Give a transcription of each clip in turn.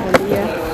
Buen día.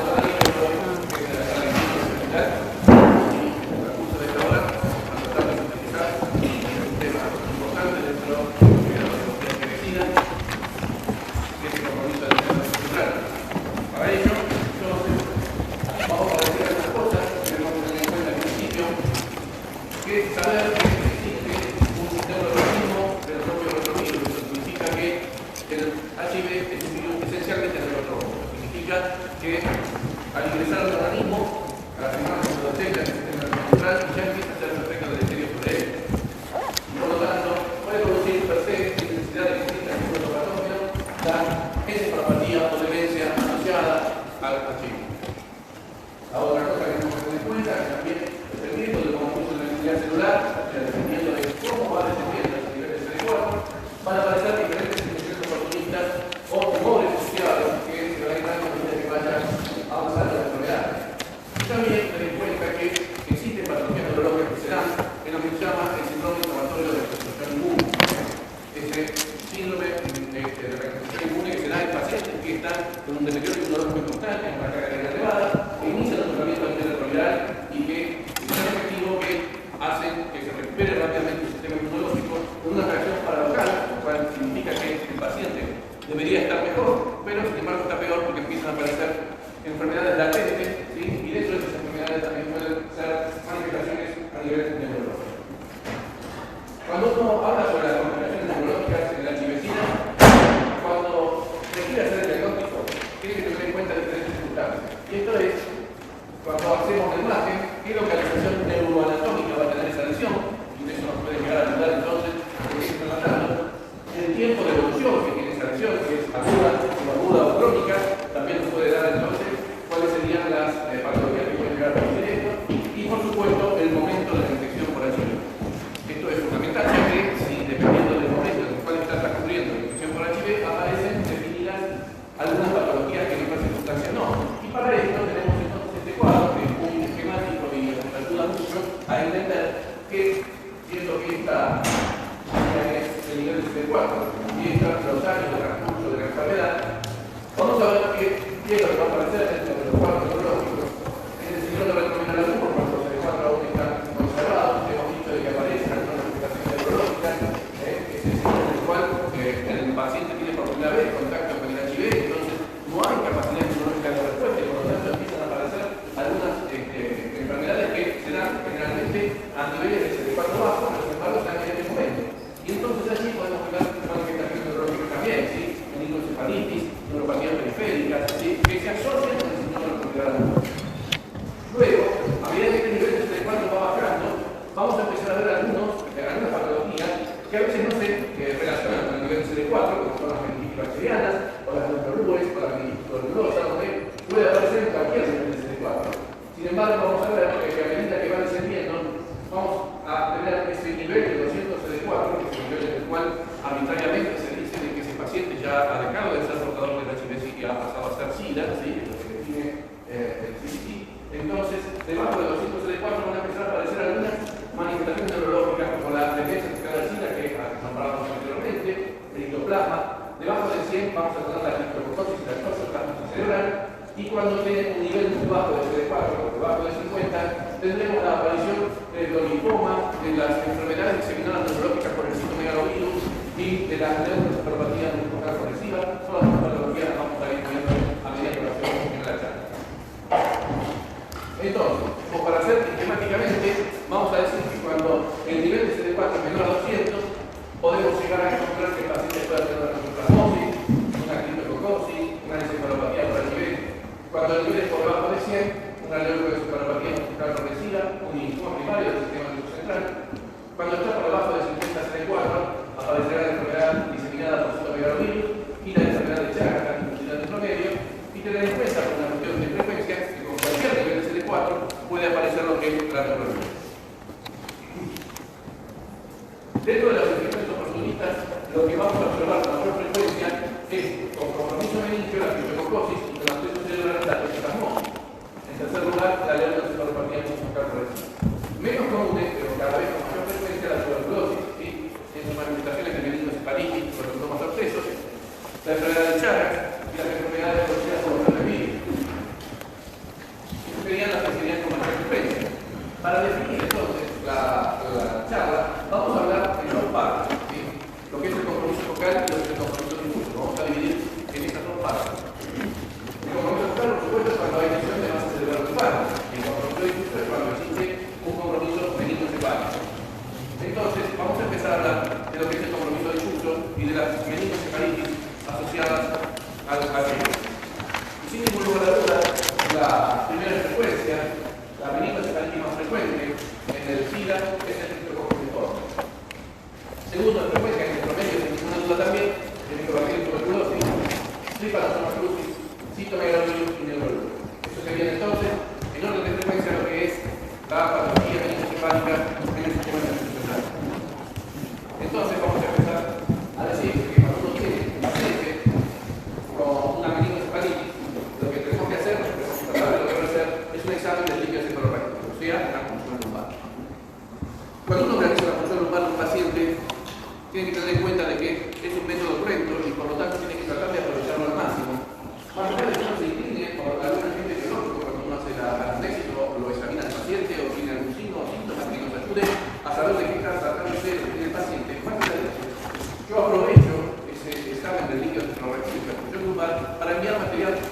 La enfermedad de Chagas y las enfermedades conocidas como coronavirus.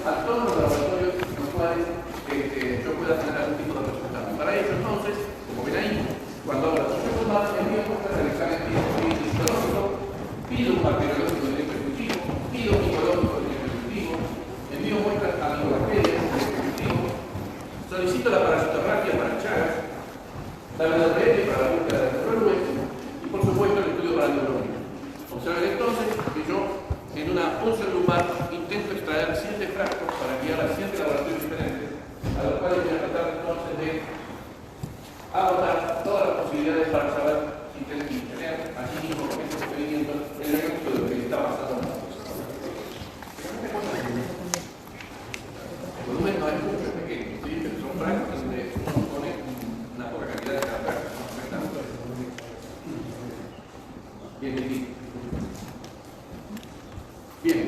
a todos los laboratorios en los cuales yo pueda tener algún tipo de resultado. Para ello, entonces, como ven ahí, cuando hago la solución global, envío muestras del examen histológico, pido un bacteriológico del ejecutivo, pido un micológico del ejecutivo, envío muestras a micobacterias del ejecutivo, solicito la parasitografía para Chagas, la VDR para la búsqueda de neurones y, por supuesto, el estudio para el neurones. Observen entonces que yo, en una punción lumbar, intento extraer 7 frascos para guiar a 7 laboratorios diferentes, a los cuales voy a tratar entonces de agotar todas las posibilidades para saber si tengo que tener allí mismo con este procedimiento el diagnóstico de lo que está pasando. El volumen no es mucho, es pequeño, ¿sí? Pero son frascos donde uno pone una poca cantidad de cada frasco. Bien, bien. Bien.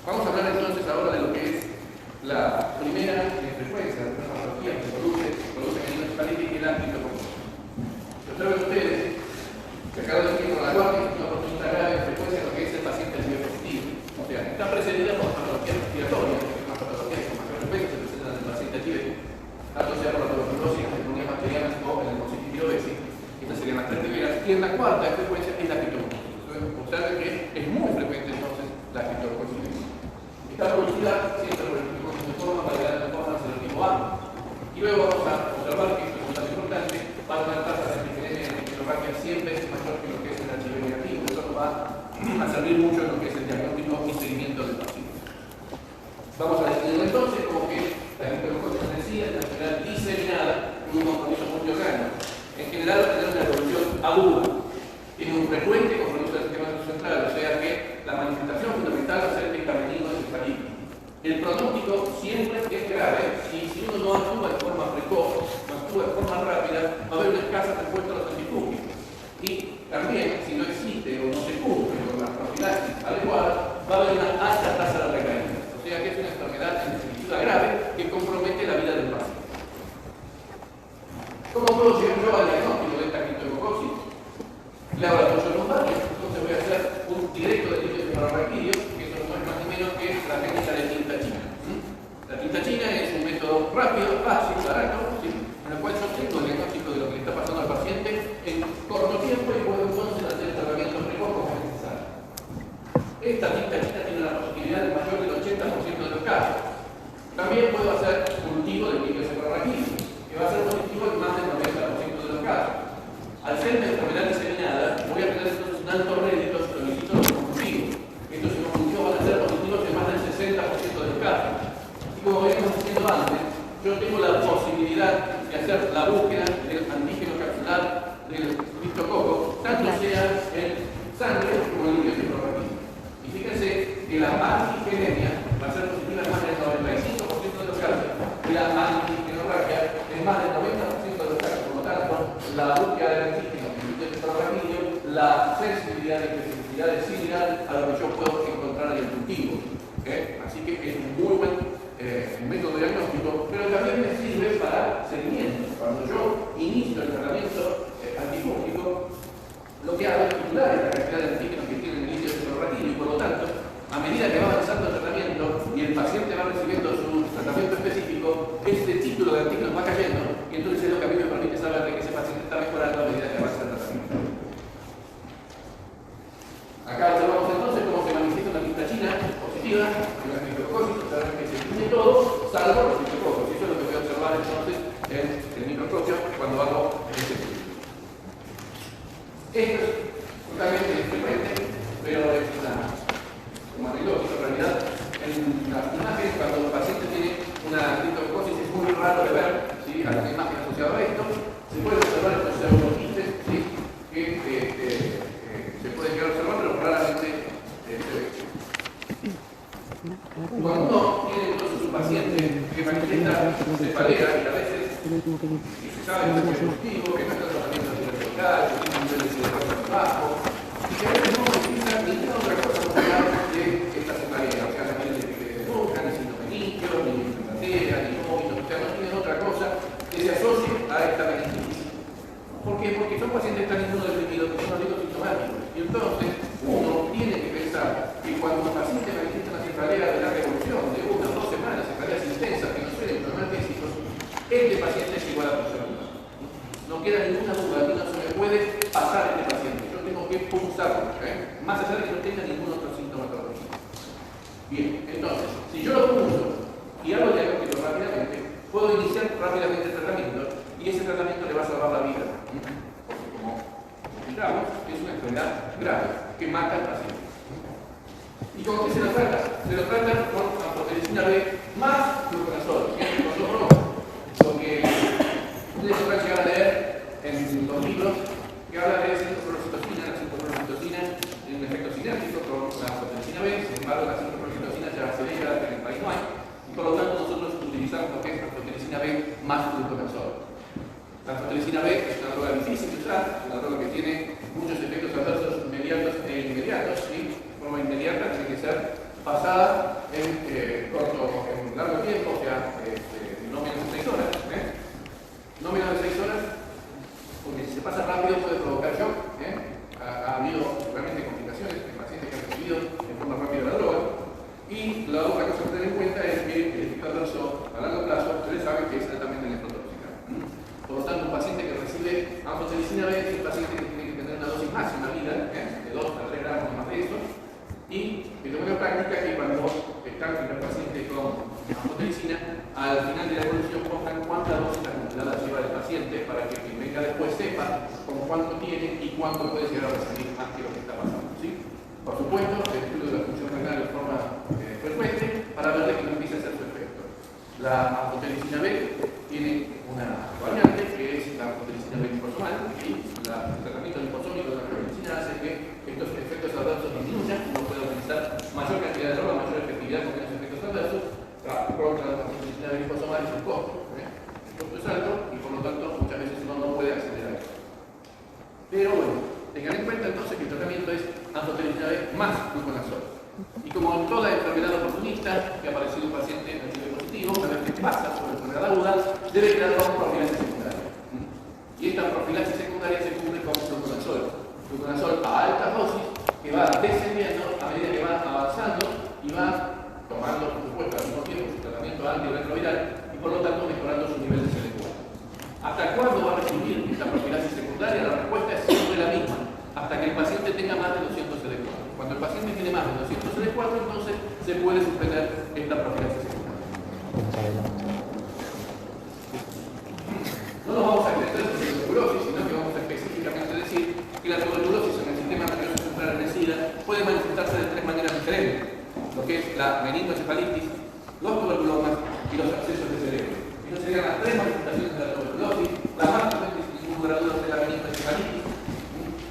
Vamos a hablar entonces ahora de lo que es la primera frecuencia de una patología que produce en el hepatitis y la criptococcus. Observen ustedes que acá lo decimos la guardia es una oportunidad grave de frecuencia en lo que es el paciente positivo. O sea, está precedida por patologías respiratorias, que es una patología que con mayor frecuencia se presenta en el paciente HIV, asociada por la tuberculosis, las neumonías bacterianas o en el hepatitis virosis. Estas serían las 3 primeras. Y en la cuarta frecuencia es la criptococcus. Observen que es muy frecuente entonces la criptococcus. Está producida siempre por el criptococcus de forma variada de formas del tipo A. Y luego vamos a observar que esto es un dato importante, para una tasa de diferencia en la criptococcus siempre es mayor que lo que es el HIV negativo. Eso nos va a servir mucho en lo que es el diagnóstico y seguimiento del paciente. Vamos a definirlo entonces como que la criptococcus en sí es la enfermedad diseminada con un compromiso multiorgánico. En general va a tener una evolución aguda. Tiene un frecuente compromiso del sistema nervioso central, o sea que la manifestación fundamental va a ser el mecanismo encefalítico. El pronóstico siempre es grave y si uno no actúa de forma precoz, no actúa de forma rápida, va a haber una escasa respuesta a los antifúngicos. Y también, si no existe o no se cumple con la profilaxis adecuada, va a haber una alta tasa de recaída. O sea que es una enfermedad en definitiva grave que compromete la vida del paciente. ¿Cómo puedo llegar yo al diagnóstico de esta criptococcus? Le hago la punción lumbar, entonces voy a hacer un directo de líquido cefalorraquídeo, que eso no es más ni menos que la técnica de tinta china. La tinta china es un método rápido, fácil, barato, ¿sí? En el cual yo tengo el diagnóstico de lo que le está pasando al paciente en corto tiempo y puedo entonces hacer el tratamiento precoz como es necesario. Esta tinta china tiene una positividad de mayor del 80% de los casos. También puedo hacer cultivo de líquido cefalorraquídeo, que va a ser positivo en más del 90% de los casos. Al ser una enfermedad diseminada, voy a tener entonces un alto rédito si solicito los conjuntivos. Estos conjuntivos van a ser positivos en más del 60% de los casos. Y como veníamos diciendo antes, yo tengo la posibilidad de hacer la búsqueda del antígeno capsular del criptococcus, tanto sea en sangre como en líquido cefalorraquídeo. Y fíjense que la antigenemia va a ser positiva en más del 95% de los casos. Y la antigenorragia en más del 90% de los casos. Por lo tanto, la búsqueda del antígeno en el líquido cefalorraquídeo, la sensibilidad y especificidad es similar a lo que yo puedo encontrar en el cultivo. Así que es un muy buen método diagnóstico, pero también me sirve para seguimiento. Cuando yo inicio el tratamiento antifúngico, lo que hago es calcular la cantidad de antígenos que tiene el líquido cefalorraquídeo y por lo tanto, a medida que va avanzando el tratamiento y el paciente va recibiendo su tratamiento específico, este título de antígenos va cayendo y entonces es lo que a mí me permite saber de que ese paciente está mejorando a medida que avanza el tratamiento. Acá observamos entonces cómo se manifiesta una tinta china positiva en la criptococcus, observen que se tiene todo, salvo los criptococcus. Eso es lo que voy a observar entonces en el microscopio cuando hago este estudio. Esto es totalmente frecuente, pero es como anecdótico en realidad. En las imágenes, cuando el paciente tiene una criptococcus, es muy raro de ver, ¿sí? Alguna imagen asociada a esto. Se puede observar estos pseudoquistes, ¿sí? Que se puede llegar a observar, pero raramente se ve. Cuando uno tiene entonces un paciente que manifiesta cefalea y a veces que se sabe que es positivo, que no está tratamiento antirretroviral, que tiene un nivel de CD4 bajo, y que a veces no utiliza ninguna otra cosa popular de esta cefalea, o sea, no tiene de boca, ni sintomenitio, ni bacteria, ni vómitos, o sea, no tienen otra cosa que se asocie a esta meningitis. ¿Por qué? Porque son pacientes tan inmunodeprimidos que son sintomáticos. Y entonces uno tiene que pensar que cuando un paciente manifiesta una más allá de que no tenga ningún otro síntoma patológico. Bien, entonces, si yo lo uso y hago el diagnóstico rápidamente, puedo iniciar rápidamente el tratamiento y ese tratamiento le va a salvar la vida. Porque como explicamos, es una enfermedad grave que mata al paciente. ¿Y con qué se lo trata? Se lo trata con anfotericina B más fluconazol. Porque ustedes podrán llegar a leer en los libros que habla de cincoprocitocina. La cincoprocitocina tiene un efecto sinérgico con la anfotericina B, sin embargo la cincoprocitocina ya se deja en el país no hay, y por lo tanto nosotros utilizamos lo que es anfotericina B más fluconazol. La anfotericina B es una droga difícil de usar, es una droga que tiene muchos efectos adversos inmediatos e inmediatos, ¿sí? De forma inmediata tiene que ser pasada en largo tiempo, o sea, no menos de 6 horas. No menos de 6 horas, porque si se pasa rápido puede provocar shock. Ha habido realmente complicaciones en pacientes que han recibido de forma rápida la droga. Y la otra cosa a tener en cuenta es que el efecto adverso a largo plazo, ustedes saben que es altamente nefrotóxica. Por lo tanto, un paciente que recibe anfotericina B es un paciente que tiene que tener una dosis máxima vida, de 2 a 3 gramos más de eso. Y de buena práctica que cuando están en el paciente con anfotericina, al final de la evolución pongan cuánta dosis acumulada lleva el paciente para que quien venga después sepa con cuánto tiene y cuánto puede llegar a recibir más que lo que está pasando. ¿Sí? Por supuesto, el estudio de la función renal de forma frecuente para ver de que no empiece a hacer su efecto. La anfotericina B tiene una variante que es la anfotericina B liposomal y el tratamiento liposómico de la anfotericina hace que estos efectos adversos disminuyan, uno puede utilizar mayor cantidad de droga, mayor efectividad con menos efectos adversos. Contra la anfotericina B liposomal es un costo. El costo es alto y por lo tanto muchas veces uno no puede acceder a eso. Pero bueno, tengan en cuenta entonces que el tratamiento es anfotericina B más fluconazol. Y como en toda enfermedad oportunista que ha aparecido un paciente HIV positivo, a ver qué pasa sobre la enfermedad aguda, debe quedar con profilaxis secundaria. Y esta profilaxis secundaria se cubre con fluconazol. Fluconazol a altas dosis que va descendiendo a medida que va avanzando y va tomando, por supuesto, al mismo tiempo su tratamiento antirretroviral y por lo tanto mejorando su nivel de CD4. ¿Hasta cuándo va a recibir esta profilaxis secundaria? La respuesta es siempre la misma, hasta que el paciente tenga más de 200 CD4. Cuando el paciente tiene más de 200 CD4, entonces se puede suspender esta profilaxis secundaria. No nos vamos a extender sobre la tuberculosis, sino que vamos a específicamente decir que la tuberculosis en el sistema nervioso central en el SIDA puede manifestarse de 3 maneras diferentes: lo que es la meningoencefalitis, los tuberculomas y los abscesos de cerebro. Esas serían las 3 manifestaciones de la tuberculosis. La más frecuente, sin ningún lugar a dudas, es la meningoencefalitis.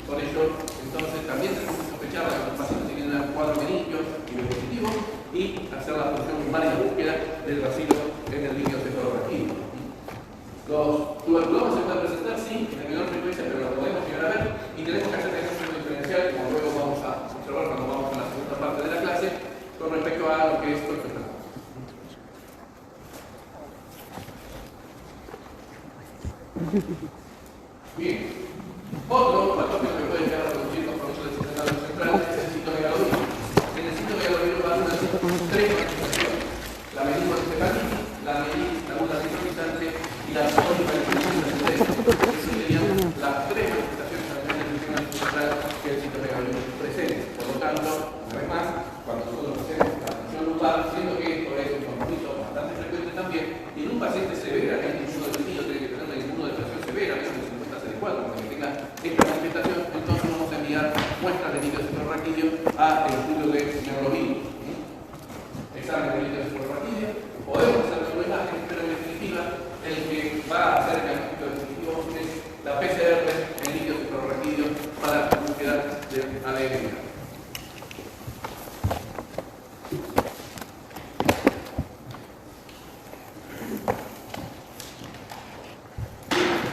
Por ello, entonces, también tenemos que sospechar que los pacientes tienen un cuadro meningio y positivo y hacer la función primaria de búsqueda del bacilo en el líquido cefalorraquídeo. Los tuberculomas se pueden presentar, sí, en menor frecuencia, pero lo podemos llegar a ver y tenemos que hacer diagnóstico diferencial, como luego vamos a observar cuando vamos a la segunda parte de la clase, con respecto a lo que es toxoplasma. Bien, otro patógeno que puede llegar a producir compromiso del sistema nervioso central es el citomegalovirus. En el citomegalovirus va a haber 3 manifestaciones: la meningoencefalitis, la meningitis aguda microrizante y la polifacilitis ascendente. Esas serían las 3 manifestaciones a nivel del sistema nervioso central que el citomegalovirus presenta. Por lo tanto, una vez más, cuando nosotros hacemos la función lumbar, siendo que esto es un compromiso bastante frecuente también, y en un paciente severa, que hay inmunodepresivo, tiene que tener una inmunodepresión severa, menos de 50 CD4, para que tenga esta manifestación, entonces vamos a enviar muestras de líquido cefalorraquídeo al estudio de neurovirus. Examen de líquido cefalorraquídeo, podemos hacer una imagen, pero en definitiva, el que va a hacer el diagnóstico definitivo es la PCR en líquido cefalorraquídeo para la búsqueda de ADN.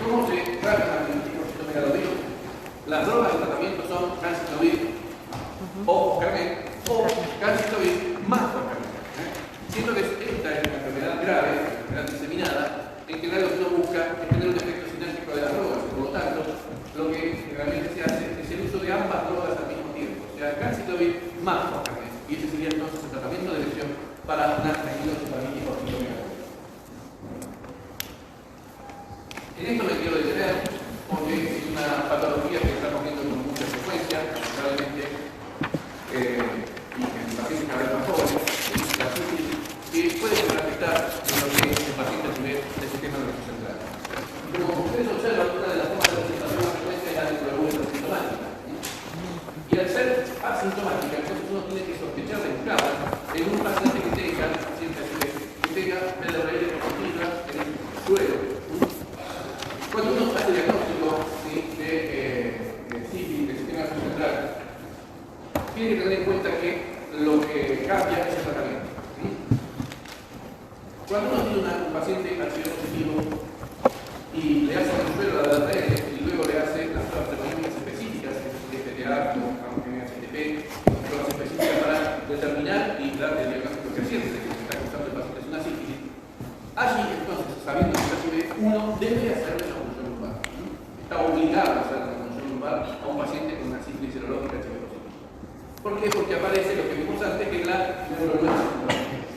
¿Cómo se trata el diagnóstico de citomegalovirus? Las drogas de tratamiento son canciclovir o Carmet o canciclovir más Carmet. Siendo que esta es una enfermedad grave, una enfermedad diseminada, en general lo que uno busca es tener un efecto sinérgico de las drogas. Por lo tanto, lo que realmente se hace es el uso de ambas drogas al mismo tiempo, o sea, canciclovir más Carmet. Y ese sería entonces el tratamiento de elección para una meningoencefalitis por citomegalovirus. En esto me quiero detener porque es una patología que estamos viendo con mucha frecuencia. Probablemente no debe hacerle la punción lumbar. Está obligado a hacer la punción lumbar a un paciente con una sífilis serológica HIV positiva. ¿Por qué? Porque aparece lo que vimos antes, que es la neuroluminiscencia.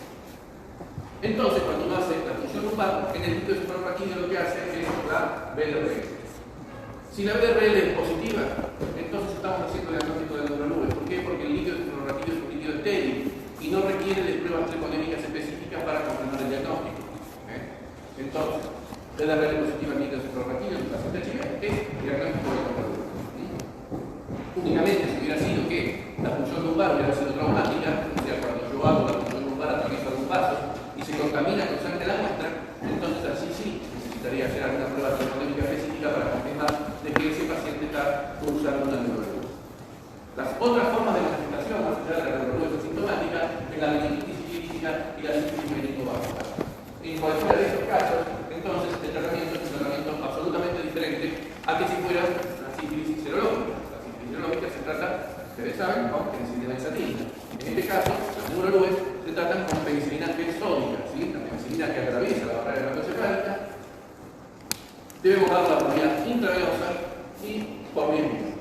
Entonces, cuando uno hace la punción lumbar, en el líquido suprarraquídeo lo que hace es la BDRL. Si la BDRL es positiva, entonces estamos haciendo diagnóstico de neurolube. ¿Por qué? Porque el líquido suprarraquídeo es un líquido estéril y no requiere de pruebas treponémicas específicas para confirmar el diagnóstico. Entonces, BDRL positiva en líquido suprarraquídeo en el paciente HIV es diagnóstico de neurolube. Únicamente si hubiera sido que la punción lumbar hubiera sido traumática, o sea, cuando yo hago la punción lumbar atraviesa un vaso y se contamina con sangre de la muestra, entonces así sí necesitaría hacer alguna prueba treponémica específica para confirmar de que ese paciente está cursando una neurolube. Las otras formas de manifestación, más allá de la neurolube sintomática, es la meningitis clínica y la sífilis meningovascular. En cualquiera de estos casos, entonces el tratamiento es un tratamiento absolutamente diferente a que si fuera una sífilis serológica. La sífilis serológica se trata, ustedes saben, con penicilina benzatina. En este caso, las neurolubes se tratan con penicilina sódica, ¿sí? La penicilina que atraviesa la barrera hematoencefálica. Debemos darla por vía intravenosa y por vía vía.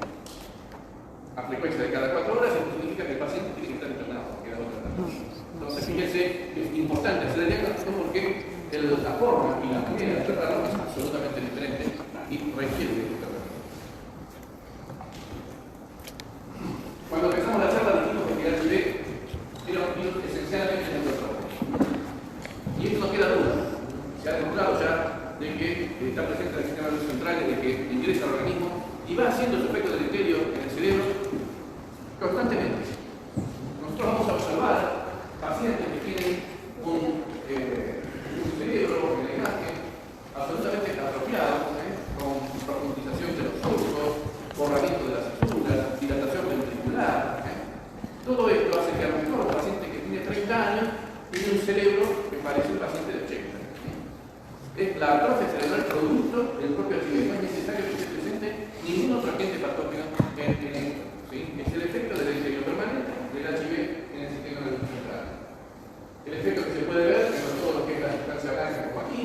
A frecuencia de cada 4 horas, esto significa que el paciente tiene que estar internado, que da otra tratamiento. Entonces, fíjense, es importante hacer el diagnóstico porque la forma y la manera de tratarlo es absolutamente diferente y requiere de este tratamiento. Cuando empezamos la charla dijimos que el HIV era un virus esencialmente neurotrópico. Y esto no queda duda. Se ha demostrado ya de que está presente en el sistema nervioso central, de que ingresa al organismo y va haciendo su efecto deleterio en el cerebro constantemente. Nosotros vamos a observar pacientes que tienen un cerebro, en la imagen, absolutamente atrofiado, con profundización de los surcos, borramiento de las cisuras, dilatación ventricular. Todo esto hace que a lo mejor un paciente que tiene 30 años tiene un cerebro que parece un paciente de 80. Es la atrofia cerebral producto del propio HIV. No es necesario que se presente ningún otro agente patógeno en esto. ¿Sí? Es el efecto del deleterio permanente del HIV en el sistema nervioso central. El efecto que se puede ver en todo lo que es la sustancia blanca como aquí.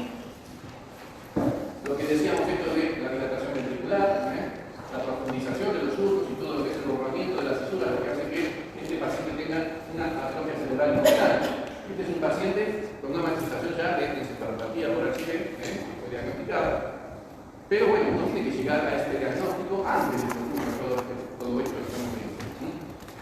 Lo que decíamos esto de la dilatación ventricular, la profundización de los surcos y todo lo que es el borramiento de las cisuras, lo que hace que este paciente tenga una atrofia cerebral importante. Este es un paciente con una manifestación ya de encefalopatía por HIV, que fue diagnosticada. Pero bueno, no tiene que llegar a este diagnóstico antes de que ocurra todo esto que estamos viendo.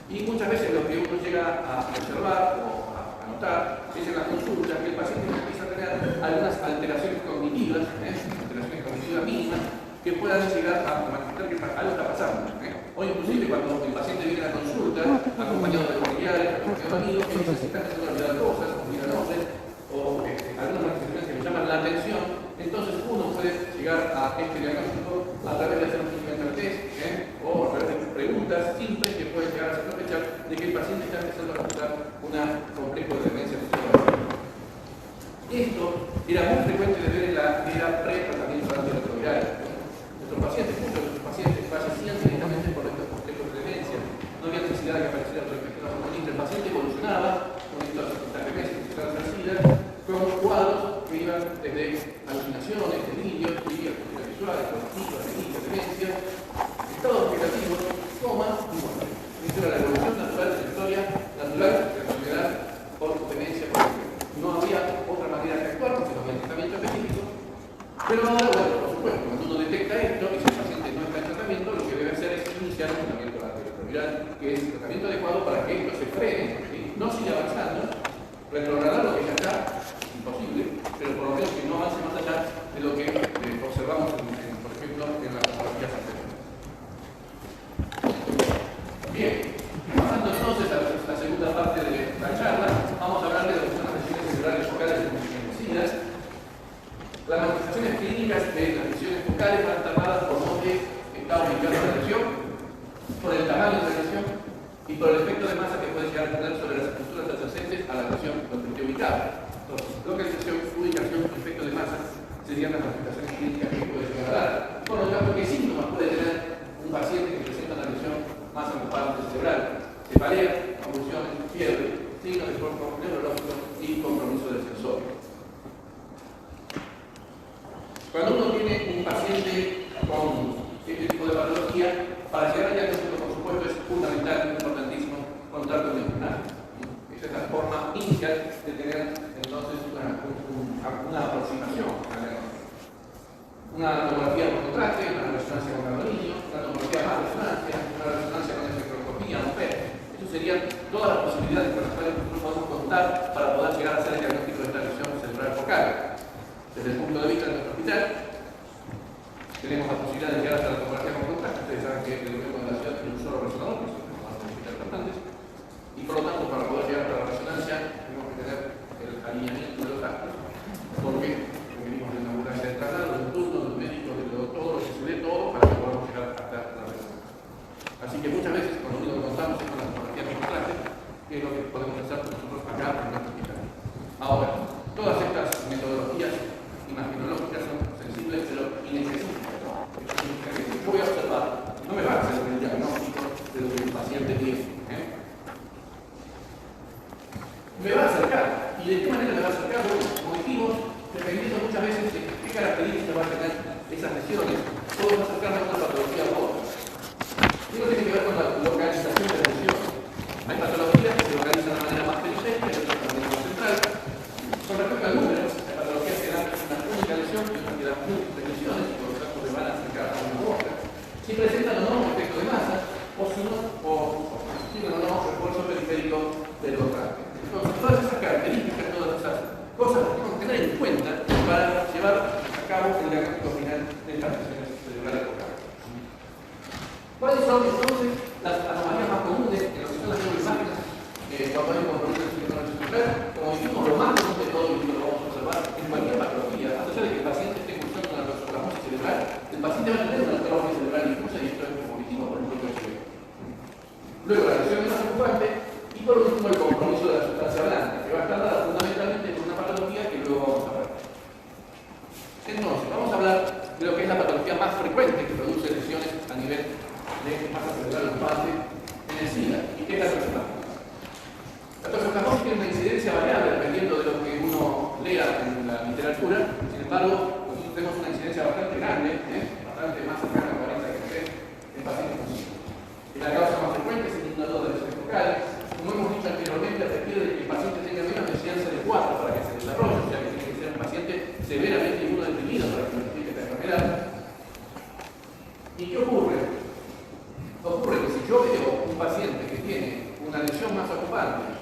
Y muchas veces lo que uno llega a observar o a notar es en las consultas que el paciente empieza a tener algunas alteraciones cognitivas, alteraciones cognitivas mínimas, que puedan llegar a manifestar que algo está pasando. O inclusive cuando el paciente viene a la consulta, acompañado de familiares, acompañado de amigos, que se están haciendo olvidar cosas, olvidar nombres, o algunas manifestaciones que le llaman la atención, entonces uno puede llegar a este diagnóstico a través de hacer un mental test, o a través de preguntas simples que pueden llegar a sospechar de que el paciente está empezando a presentar un complejo de demencia funcional. Esto era muy frecuente de ver en la era pre-tratamiento antirretroviral. Nuestros pacientes, muchos de nuestros pacientes fallecían directamente por estos complejos de demencia. No había necesidad de que apareciera otra infección hormonista. El paciente evolucionaba con estas demencias funcionales con cuadros que iban desde alucinaciones, delirios, actividades visuales, cognitivas, demencias, estados vegetativos, coma y muerte. Esta era la evolución natural de la historia natural de la enfermedad por demencia. No había otra manera de actuar porque no había tratamiento específico. Pero ahora, bueno, por supuesto, cuando uno detecta esto y si el paciente no está en tratamiento, lo que debe hacer es iniciar un tratamiento antirretroviral, que es el tratamiento adecuado para que esto se frene, ¿sí? No siga avanzando, retrogradar lo que ya está, imposible, pero por lo menos que no avance más allá de lo que observamos, por ejemplo, en las tomografías anteriores. Bien, pasando entonces a la segunda parte de la charla, vamos a hablar de lo que son las lesiones cerebrales focales envejecidas. Las manifestaciones clínicas de las lesiones focales van tapadas por dónde está ubicada la lesión, por el tamaño de la lesión y por el efecto de masa que puede llegar a tener sobre las estructuras adyacentes a la lesión donde esté ubicada. Entonces, localización, ubicación y efecto de masa serían las manifestaciones clínicas que puede llegar a dar. Por lo tanto, ¿qué síntomas puede tener un paciente que presenta una lesión masa ocupante cerebral? Cefalea, convulsiones, fiebre, signos de cuerpo neurológico y compromiso del sensor. Cuando uno tiene un paciente con este tipo de patología, para llegar al diagnóstico, por supuesto, es fundamental, importantísimo, contar con el diagnóstico. Esa es la forma inicial de tener entonces una aproximación al diagnóstico. Una tomografía por contraste, una resonancia con carbonillo, una tomografía más resonancia, una resonancia con espectroscopía, un PET. Esas serían todas las posibilidades con las cuales nosotros podemos contar para poder llegar a hacer el diagnóstico de esta lesión cerebral focal. Desde el punto de vista de nuestro hospital, tenemos la posibilidad de llegar hasta la tomografía con contraste. Ustedes saben que el gobierno de la ciudad tiene un solo resonador, que son los más importantes, y por lo tanto, para poder llegar hasta la resonancia, tenemos que tener el alineamiento de los actos, porque venimos de una ambulancia de traslado, del turno, del médico, del doctor, que se dé todo para que podamos llegar hasta la resonancia. Así que muchas veces, cuando lo único que contamos es con la tomografía con contraste, que es lo que podemos hacer nosotros acá en nuestro hospital. Ahora, todas estas metodologías imaginológicas son sensibles, pero inespecíficas. Yo voy a observar, no me va a hacer el diagnóstico de lo que el paciente tiene. Me va a acercar. ¿Y de qué manera me va a acercar? Bueno, como dijimos, dependiendo muchas veces de qué características va a tener esas lesiones, podemos acercarnos a una patología u otra. Esto tiene que ver con la localización de la lesión. Hay patologías que se localizan de manera más periférica y otras de manera más central. Con respecto al número, hay patologías que dan una única lesión y otras que dan múltiples lesiones y por lo tanto se van a acercar a una u otra. Si presentan o no un efecto de masa, o si no, o tienen o no refuerzo periférico del contraste. Entonces, todas esas características, todas esas cosas las tenemos que tener en cuenta para llevar a cabo el diagnóstico final de estas lesiones cerebrales focales. ¿Cuáles son entonces las anomalías más comunes en lo que son las neuroimágenes cuando hay un compromiso de psicoanálisis cerebral? Como dijimos, lo más común de todo y lo vamos a observar en cualquier patología, más allá de que el paciente esté cursando una toxoplasmosis cerebral, el paciente va a tener una toxoplasmosis cerebral difusa y esto es como dijimos por el propio cerebro. Luego, la lesión más preocupante y por último el compromiso de la sustancia blanca, que va a estar dada fundamentalmente por una patología que luego vamos a ver. Entonces, vamos a hablar de lo que es la patología más frecuente que produce lesiones a nivel de masa cerebral ocupante en el SIDA, y que es la toxoplasmosis. La toxoplasmosis tiene una incidencia variable dependiendo de lo que uno lea en la literatura. Sin embargo, nosotros tenemos una incidencia bastante grande, bastante más cercana a 40 que 3 en pacientes con SIDA. Y la causa más frecuente es el indicador de lesiones focales. Como hemos dicho anteriormente, requiere de que el paciente tenga menos de chance de 4 para que se desarrolle, o sea que tiene que ser un paciente severamente inmunodeprimido para que notifique esta enfermedad. ¿Y qué ocurre? Ocurre que si yo veo un paciente que tiene una lesión más ocupante,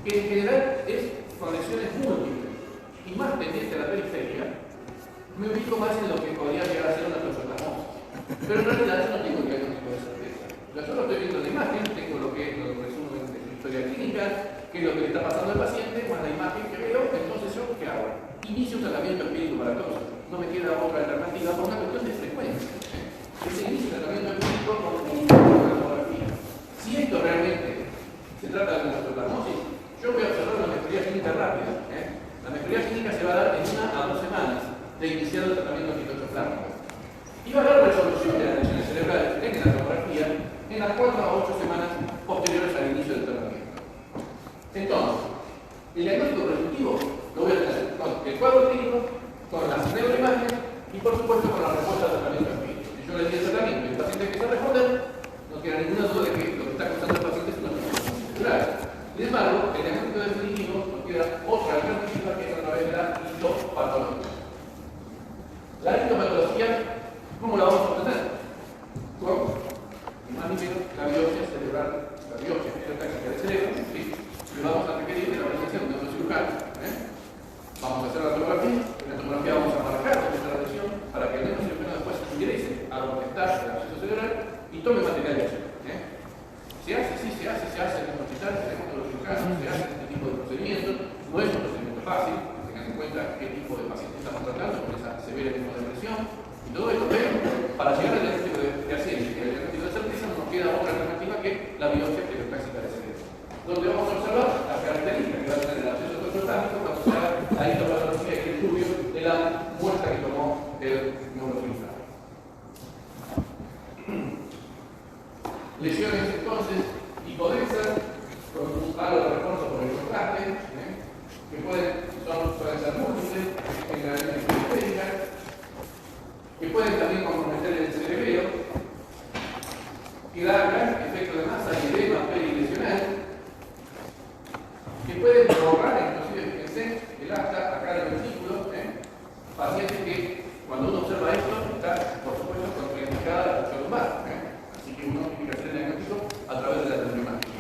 que en general es con lesiones múltiples y más pendiente a la periferia, me ubico más en lo que podría llegar a ser una toxoplasmosis. Pero en realidad yo no tengo el diagnóstico de certeza. Yo solo estoy viendo la imagen, tengo lo que lo resumo en la historia clínica, qué es lo que le está pasando al paciente, con la imagen que veo, entonces yo, ¿qué hago? Inicio un tratamiento empírico para todo. No me queda otra alternativa por una cuestión de frecuencia. Ese inicio de tratamiento empírico con una tomografía. Si esto realmente se trata de una toxoplasmosis, yo voy a observar una mejoría clínica rápida. La mejoría clínica se va a dar en 1 a 2 semanas de iniciar el tratamiento antitoxoplástico. Y va a haber resolución de las lesiones cerebrales en la tomografía en las 4 a 8 semanas posteriores al inicio del tratamiento. Entonces, el diagnóstico presuntivo lo voy a tener con el cuadro clínico, con las neuroimágenes y por supuesto con la respuesta al tratamiento empírico. Si yo le di el tratamiento y el paciente que se responde, no queda ninguna duda de que lo que está causando el paciente es una toxoplasmosis cerebral. Sin embargo, el diagnóstico definitivo nos queda otra alternativa que es a través de la histopatología. La histopatología, ¿cómo la vamos a obtener? Con más ni menos la biopsia cerebral, la biopsia estereotáxica del cerebro, ¿sí? Le vamos a requerir de la presencia de un neurocirujano. Vamos a hacer la tomografía, en la tomografía vamos a marcar dónde está la lesión para que el neurocirujano después ingrese a donde está el acceso cerebral y tome material de acción. Se hace, sí, se hace en el hospital, tenemos neurocirujanos, se hace este tipo de procedimientos. No es un procedimiento fácil, tengan en cuenta qué tipo de paciente estamos tratando con esa severa inmunodepresión y todo esto, pero para llegar al diagnóstico de accidente y al diagnóstico de certeza no nos queda otra alternativa que la biopsia estereotáxica del cerebro, donde vamos a observar las características que va a tener el acceso toxoplástico cuando se haga la histopatología y el estudio de la muestra que tomó el neurocirujano. Lesiones entonces hipodensas con un halo de refuerzo por el contraste, que puede trata acá en el versículo, pacientes que cuando uno observa esto está, por supuesto, contraindicada la función lumbar. Así que uno tiene que hacer el diagnóstico a través de la traumática.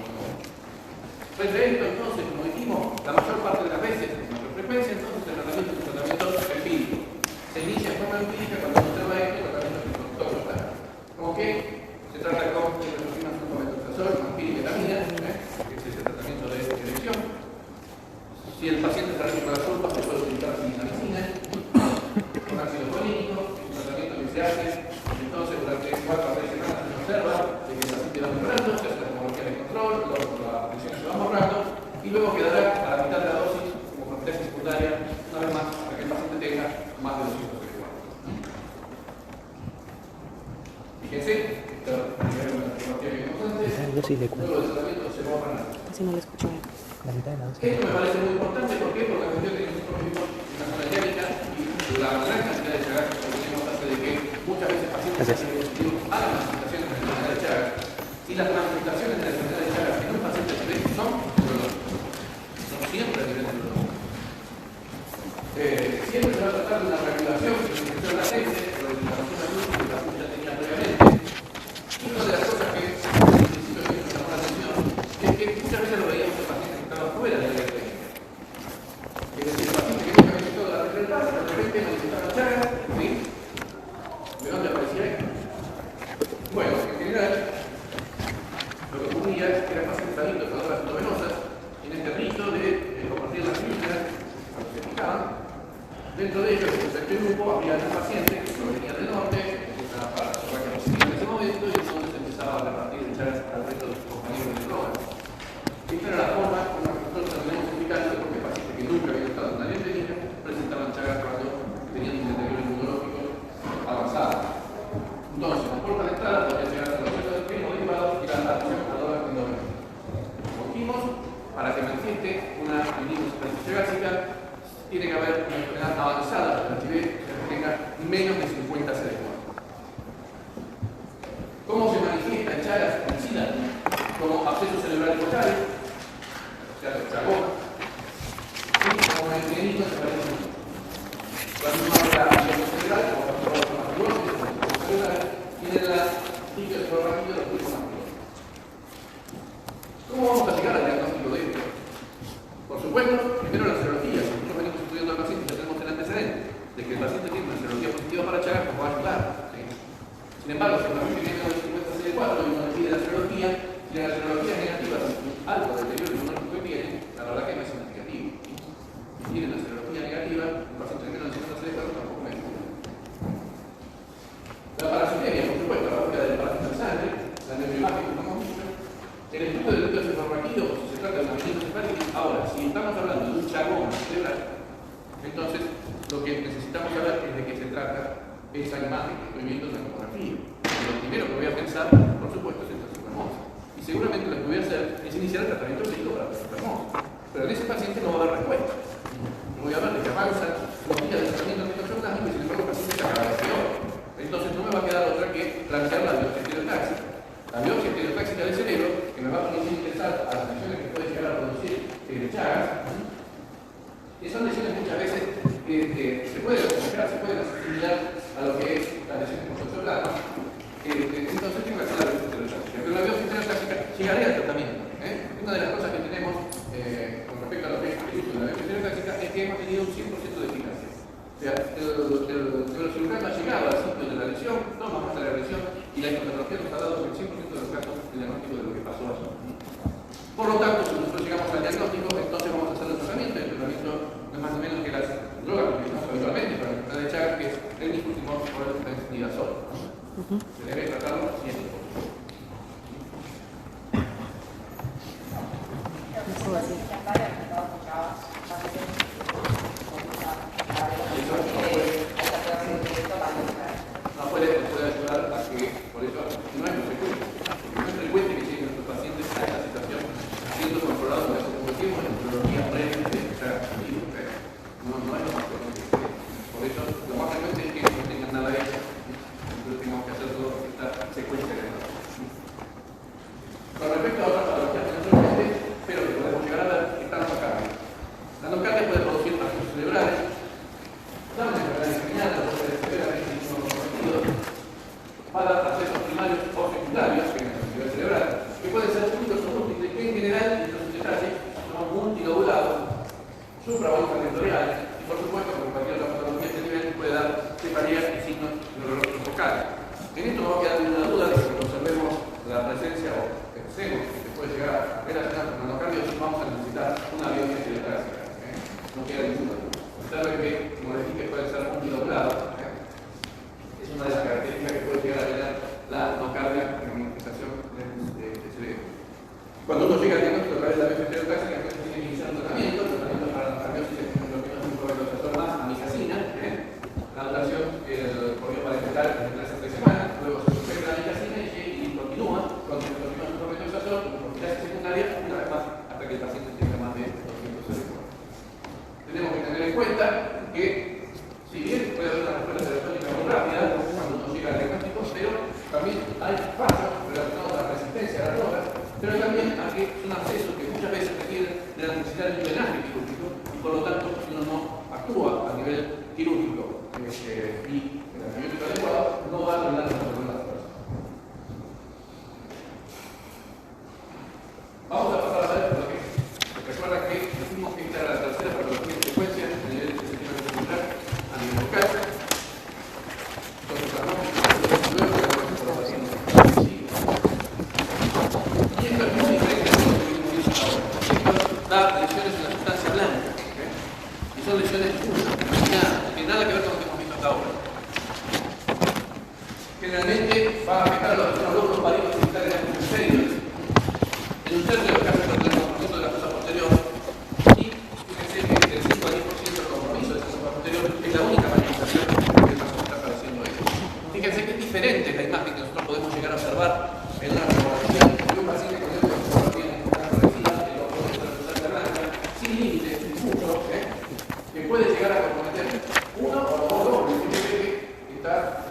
Frente a esto, entonces, como dijimos, la mayor parte de las veces, nuestra frecuencia, entonces el tratamiento es un tratamiento empírico. Se inicia en forma empírica cuando uno observa esto, el tratamiento es un protocolo. Como que se trata con metronidazol, con pirimetamina, que es el tratamiento de elección. Si el paciente está alérgico a la sulfa, se puede utilizar sinamicina, con ácido folínico, es un tratamiento que se hace, entonces durante 4 a 6 semanas se observa de que el paciente va mejorando, se hace la tomografía de control, luego la presión se va borrando, y luego quedará a la mitad de la dosis como propoflaxis secundaria, una vez más, para que el paciente tenga más de 200 mg. Fíjense, yo sí le cuento. luego del tratamiento se borra nada. Casi no le escucho. La mitad de la dosis. Esto me parece muy importante, ¿por qué? Porque la cuestión que nosotros vivimos en la zona diálica y la gran cantidad de Chagas que tenemos hace de que muchas veces pacientes hagan manifestaciones de la enfermedad de Chagas y las manifestaciones de la enfermedad de Chagas en un paciente diabético son neurológicas. Son siempre a nivel neurológico. Siempre se va a tratar de una regulación de la infección latente, pero de la infección aguda que la paciente ya tenía previamente. Y una de las cosas que al principio me llamó la atención es que muchas veces lo veíamos en pacientes que estaban fuera de la área clínica. Es decir, el paciente que nunca había visto la red básica, de repente manifestaba Chagas, ¿sí? ¿De dónde aparecía esto? Bueno, en general, lo que ocurría es que eran pacientes adictos a drogas endovenosas, en este rito de compartir las clínicas, cuando se picaban. Dentro de ellos, en este grupo, había un paciente que provenía del norte, que estaba para la positiva en ese momento, y entonces empezaba a repartir Chagas al resto de sus compañeros de drogas. Esta era la forma con la que nosotros terminamos explicando porque pacientes que nunca habían estado en una área clínica presentaban Chagas cuando tenían un deterioro inmunológico avanzado. Entonces, la puerta de entrada podría llegar a los efectos del primo derivado y la adaptación a drogas endovenosas. Como dijimos, para que manifieste una meningitis chagásica, tiene que haber una enfermedad avanzada de la TB que tenga menos de 50 CD4. ¿Cómo se manifiesta en Chagas en SIDA? Como abscesos cerebrales focales, o sea, de Chagón, y como mecanismo de separación. Cuando uno habla de absceso cerebral, como capturado con maculosis, tiene la típica de programa de los tipos maculosis. ¿Cómo vamos a llegar al diagnóstico de esto? Por supuesto, primero la serología. Si nosotros venimos estudiando al paciente, ya tenemos el antecedente de que el paciente tiene una serología positiva para Chagas, nos va a ayudar. ¿Sí? Sin embargo, si el paciente tiene menos de 50 CD4 y uno le pide la serología, si la serología es negativa, algo deterioro inmunológico que tiene, la verdad que no es significativo. Si tiene la serología negativa, un paciente de menos de 50 CD4 tampoco me ayuda. La parasitemia, por supuesto, la búsqueda del parásito de sangre, la neuroimagen, como hemos dicho, el estudio del glúteo cefalorraquídeo, si se trata de una meningitis. Ahora, si estamos hablando de un Chagón cerebral, entonces lo que necesitamos saber es de qué se trata esa imagen que estoy viendo en la tomografía. Lo primero que voy a pensar, por supuesto, es en la toxicohermosa. Y seguramente lo que voy a hacer es iniciar el tratamiento médico para la toxicohermosa. Pero en ese paciente no va a haber respuesta. No voy a ver de que avanzan los días de tratamiento mitoxoplasmático y sin embargo el paciente está cada vez peor. Entonces no me va a quedar otra que plantear la biopsia estereotáxica. La biopsia estereotáxica del cerebro, que me va a permitir ingresar a las lesiones que puede llegar a producir Chagas, que son lesiones muchas veces que se pueden asociar, se pueden asimilar a lo que es las lesiones con toxoplasma. Entonces tengo que hacer la biopsia estereotáxica. Pero la biopsia estereotáxica llegaría al tratamiento. Una de las cosas que tenemos con respecto a lo que es el uso de la biopsia estereotáxica es que hemos tenido un 100% de eficacia. O sea, el neurocirujano ha llegado al sitio de la lesión, toma más de la lesión y la iconografía nos ha dado el 100% de los casos el diagnóstico de lo que pasó allí. Por lo tanto, si nosotros llegamos al diagnóstico, entonces vamos a hacer el tratamiento. El tratamiento no es más o menos que las drogas que utilizamos habitualmente para la enfermedad de Chagas, que es el discutimos por el metronidazol. Se debe tratarlo siempre. No puede ayudar a que, por eso, no es muy frecuente. Porque no es frecuente que lleguen nuestros pacientes a esta situación siendo controlados durante mucho tiempo en neurología previa de Chagas. No es lo más frecuente. Por eso, lo más frecuente es que no tengan nada hecho. Entonces tenemos que hacer todo esta secuencia de datos. Con respecto a otras patologías que nosotros pero que podemos llegar a ver, está la nocardia. La nocardia puede producir accesos supra o infratentoriales, y por supuesto, como cualquier otra patología de este nivel, puede dar cefalías y signos neurológicos focales. En esto no va a quedar ninguna duda de que conservemos la presencia o pensemos que puede llegar a relacionar con endocardio, vamos a necesitar una biopsia estereotáxica. No queda ninguna duda. Observen que, como les dije, puede ser un doblado. Es una de las características que puede llegar a tener la endocardia en la manifestación del cerebro. Cuando uno llega al diagnóstico a través de la biopsia estereotáxica, entonces tiene que iniciar un tratamiento. El tratamiento para la endocardio es lo que nos dijo el profesor más, amicacina. La duración por vía parenteral es de 3 a 3 semanas, luego se suspende la amicacina y continúa con el metronidazol como profilaxis secundaria una vez más hasta que el paciente tenga más de 200 segundos. Tenemos que tener en cuenta que, si bien puede haber una respuesta terapéutica muy rápida cuando uno llega al diagnóstico, pero también hay fallos relacionados a la resistencia a la droga, pero también a que es un acceso que muchas veces requiere de la necesidad de un drenaje quirúrgico y por lo tanto, si uno no actúa a nivel quirúrgico y el antibiótico adecuado, no va a ayudar a resolver las cosas. Vamos a pasar a ver lo que recuerda que decimos que esta era la tercera patología en secuencia a nivel del sistema vestibular, a nivel local. Entonces, luego de la por los pacientes. Y esto es muy diferente a lo que vimos ahora. Esto da lesiones en la sustancia blanca. Y son lesiones puras, no tiene nada que ver con lo que hemos visto hasta ahora. Generalmente va a afectar a los lóbulos parietos genitales inferiores. En un tercio de los casos tenemos compromiso de la fosa posterior y fíjense que del 5 al 10% del compromiso de esa fosa posterior es la única manifestación que el paciente está padeciendo esto. Fíjense que es diferente la imagen que nosotros podemos llegar a observar en una radiografía de un paciente con esto que tiene una parecida, el otro de la sustancia blanca, sin límites, sin mucho, que puede llegar a comprometer uno o los dos lóbulos. Fíjense que está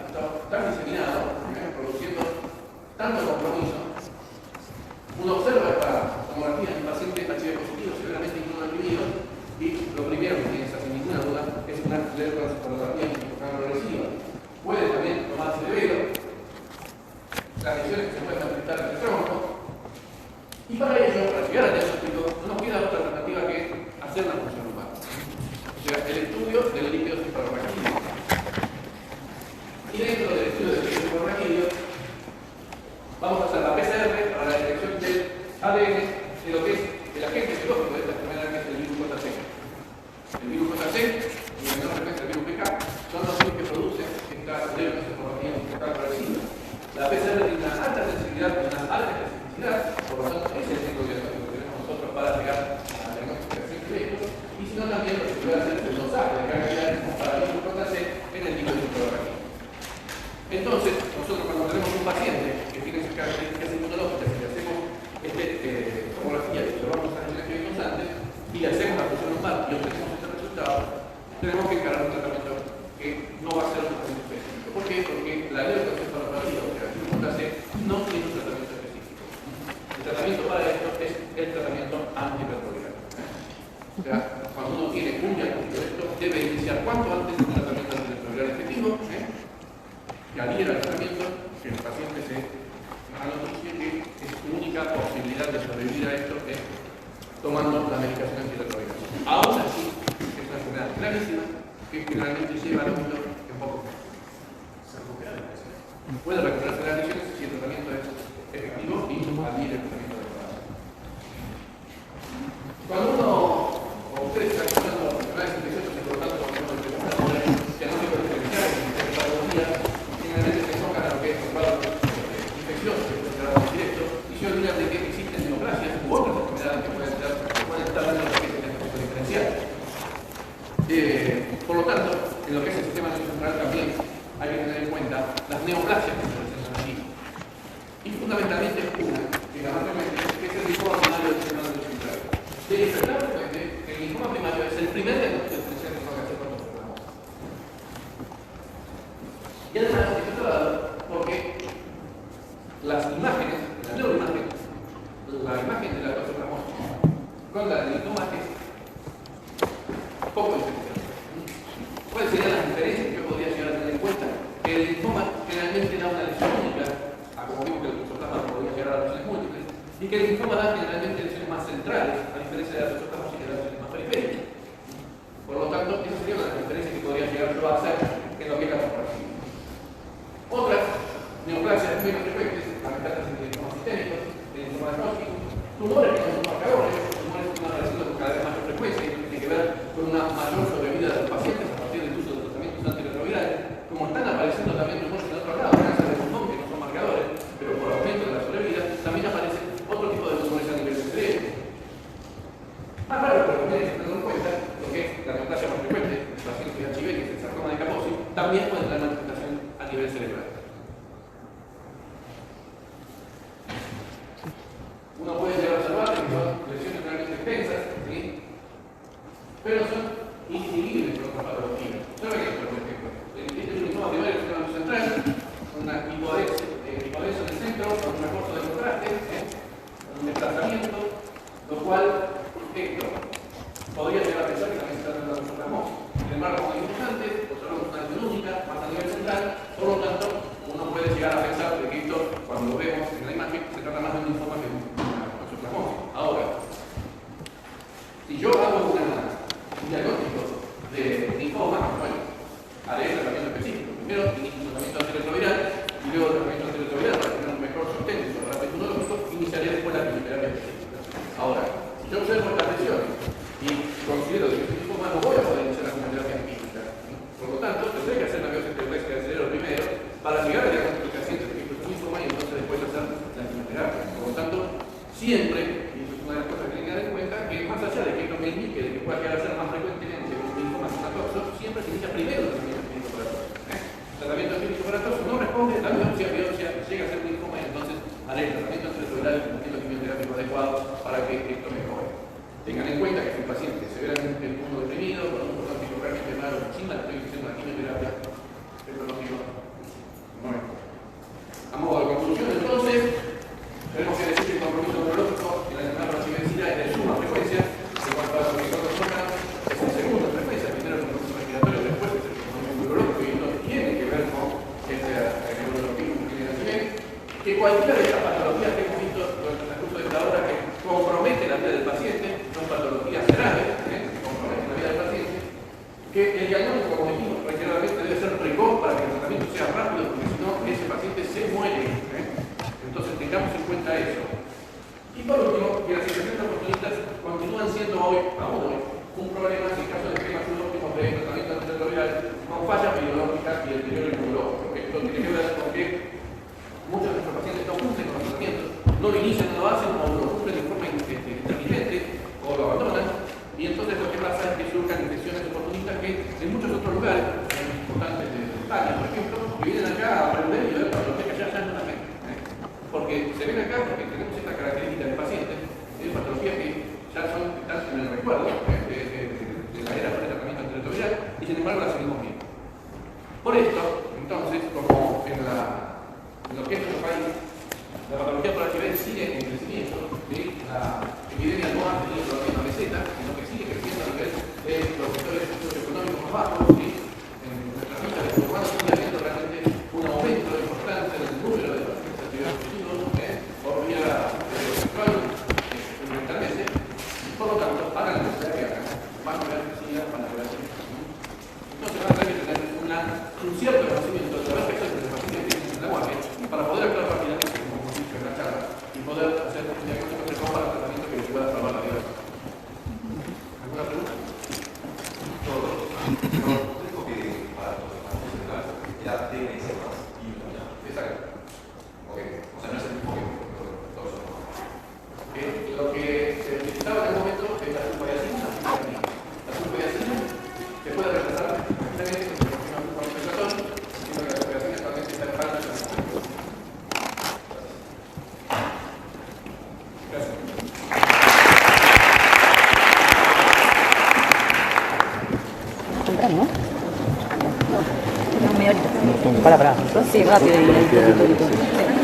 tan diseminado, produciendo tanto compromiso. Uno observa esta tomografía en un paciente HIV positivo, severamente inmunodeprimido, y lo primero que tiene, sin ninguna duda, es una electroencefalografía progresiva. Puede también tomar cerebelo, las lesiones que se pueden afectar en el tronco, y para ello, para llegar al diagnóstico, no nos queda otra alternativa que hacer la función lumbar. O sea, el estudio del líquido cefalorraquídeo. Y dentro del estudio del líquido cefalorraquídeo, vamos a hacer la PCR para la detección del ADN de lo que es el agente biológico de esta enfermedad, que es el virus JC. El virus JC y en menor frecuencia el virus PK son los virus que producen esta electroencefalografía focal progresiva. La PCR tiene una alta sensibilidad y una alta especificidad, por lo tanto es el único diagnóstico que tenemos nosotros para llegar a la diagnosticación directa, y si no también lo que se puede hacer es el dosaje de carga viral para el virus JC en el líquido cefalorraquídeo. Entonces, nosotros cuando tenemos un paciente que tiene esas características inmunológicas y le hacemos tomografía y observamos las lesiones que vimos antes y le hacemos la función lumbar y obtenemos este resultado, tenemos que encarar un tratamiento que no va a ser un tratamiento específico. ¿Por qué? Porque la electroencefalografía o sea, no tiene un tratamiento específico. El tratamiento para esto es el tratamiento antirretroviral. O sea, cuando uno tiene un diagnóstico de esto, debe iniciar cuanto antes un tratamiento antirretroviral efectivo, que adhiera al tratamiento, que el paciente se anoticie que es su única posibilidad de sobrevivir a esto es tomando la medicación antirretroviral. Aún así, es una enfermedad gravísima que generalmente lleva al óbito en pocos meses. Puede recuperarse las lesiones si el tratamiento es efectivo y adhiere el tratamiento adecuado. Cuando uno o ustedes están estudiando enfermedades infecciosas importantes como el diagnóstico diferencial en patología, generalmente se enfocan a lo que es el cuadro infeccioso, que puede ser algo directo, y se olvidan de que existen neoplasias u otras enfermedades que pueden estar dando lo que es el diagnóstico diferencial. Por lo tanto, en lo que es el sistema nervioso central también hay que tener en cuenta las neoplasias que se presentan allí. Y fundamentalmente una, que es el linfoma primario del sistema nervioso central. De infectar frecuente, el linfoma primario es el primer diagnóstico diferencial que tengo que hacer cuando enfermamos. Y además, esto está dado porque las imágenes, la neuroimagen, la imagen de la toxoplasmosis con la del linfoma es poco diferencial. ¿Cuáles serían las diferencias que yo podría llegar a tener en cuenta? Que el linfoma generalmente da una lesión única, como vimos que el toxoplasma podría llegar a lesiones múltiples, y que el linfoma da generalmente lesiones más centrales, a diferencia de la toxoplasmosis que da lesiones más periféricas. también puede tener manifestación a nivel cerebral. Uno puede llegar a observar que son lesiones realmente extensas, ¿sí? Pero son indistinguibles por otras patologías. ¿Saben esto, por ejemplo? Este es un linfoma primario del sistema central, una hipodesia en el centro, con un refuerzo de contraste, un desplazamiento, lo cual esto podría llegar a pensar que también se trata de una toxoplasmosis. Sin embargo, como dijimos antes, observamos una lesión única, más a nivel central, por lo tanto, uno puede llegar a pensar que esto, cuando lo vemos en la imagen, se trata más de un linfoma que de una toxoplasmosis. Ahora, si yo hago un diagnóstico de linfoma, bueno, haré el tratamiento específico. Primero, inicio un tratamiento antirretroviral y luego el tratamiento antirretroviral para tener un mejor sostén de su aparato inmunológico, iniciaré después la quimioterapia específica. Ahora, si yo observo estas lesiones y considero que este linfoma no voy a poder iniciar la quimioterapia química, por lo tanto, tendré que hacer la biopsia terrestre del cerebro primero para llegar al diagnóstico del paciente de que esto es un linfoma y entonces después hacer la quimioterapia. Por lo tanto, siempre, y eso es una de las cosas que hay que tener en cuenta, que más allá de que esto me indique de que pueda llegar a ser más frecuentemente un linfoma citatoxo, siempre se inicia primero el tratamiento específico para toxo. El tratamiento específico para toxo no responde, la biopsia llega a ser un linfoma y entonces haré el tratamiento antirretroviral y el tratamiento quimioterápico adecuado para que esto mejore. Tengan en cuenta que si un paciente severamente inmunodeprimido, con un pronóstico realmente malo, encima le estoy diciendo la quimioterapia, el pronóstico no es. A modo de conclusión, entonces, tenemos que decir que el compromiso neurológico en la enfermedad por oxidación es de suma frecuencia. En cuanto a lo que nosotros tocamos, es el segundo en frecuencia. Primero el compromiso respiratorio, después es el compromiso neurológico, y esto tiene que ver con el neurologismo que tiene que ver. Que cualquiera de estas patologías que hemos visto durante el transcurso de esta hora que compromete la vida del paciente, son patologías graves, que comprometen la vida del paciente, que el diagnóstico, como dijimos reiteradamente, debe ser precoz para que el tratamiento sea rápido, porque si no, ese paciente se muere. Entonces tengamos en cuenta eso. Y por último, que las infecciones oportunistas continúan siendo aún hoy, un problema en el caso de esquemas subóptimos de tratamiento antirretroviral con falla biológica y el deterioro inmunológico. Esto tiene que ver con que muchos de nuestros pacientes no cumplen con los tratamientos, no lo inician, no lo hacen, o lo cumplen de forma intermitente, o lo abandonan, y entonces lo que pasa es que surjan infecciones oportunistas que en muchos otros lugares, importantes de España, por ejemplo, que vienen acá a aprender y ver patologías que ya no la ven. Porque se ven acá porque tenemos esta característica de pacientes, de patologías que ya están en el recuerdo de la era de tratamiento antirretroviral y sin embargo las seguimos viendo. Por esto, entonces, como en lo que es nuestro país, la patología por HIV sigue en crecimiento, ¿sí? La epidemia no ha tenido todavía una meseta, sino que sigue creciendo a nivel de los sectores socioeconómicos más bajos, ¿sí? En nuestras fichas de urbanos sigue habiendo realmente un aumento importante del número de pacientes activados por vía sexual fundamentalmente, y por lo tanto, hagan la necesidad que hagan, van a ver necesidad, van a ver entonces van a tener que tener un cierto conocimiento de los aspectos de los pacientes que tienen en la guardia para poder actuar rápidamente, como hemos dicho en la charla, y poder hacer un diagnóstico precoz para el tratamiento que les pueda salvar la vida. ¿Alguna pregunta? Todo. Dijo que para los pacientes cerebrales era TNS más y una. Exacto. Ok. O sea, no es el mismo que todos los lo que se utilizaba en el momento es la sulfadiazina. La sulfadiazina se puede reemplazar precisamente con un compensatón, siendo que la sulfadiazina actualmente está en falta de la Gracias. Temprano, ¿no? No, media horita. Para. Sí, rápido y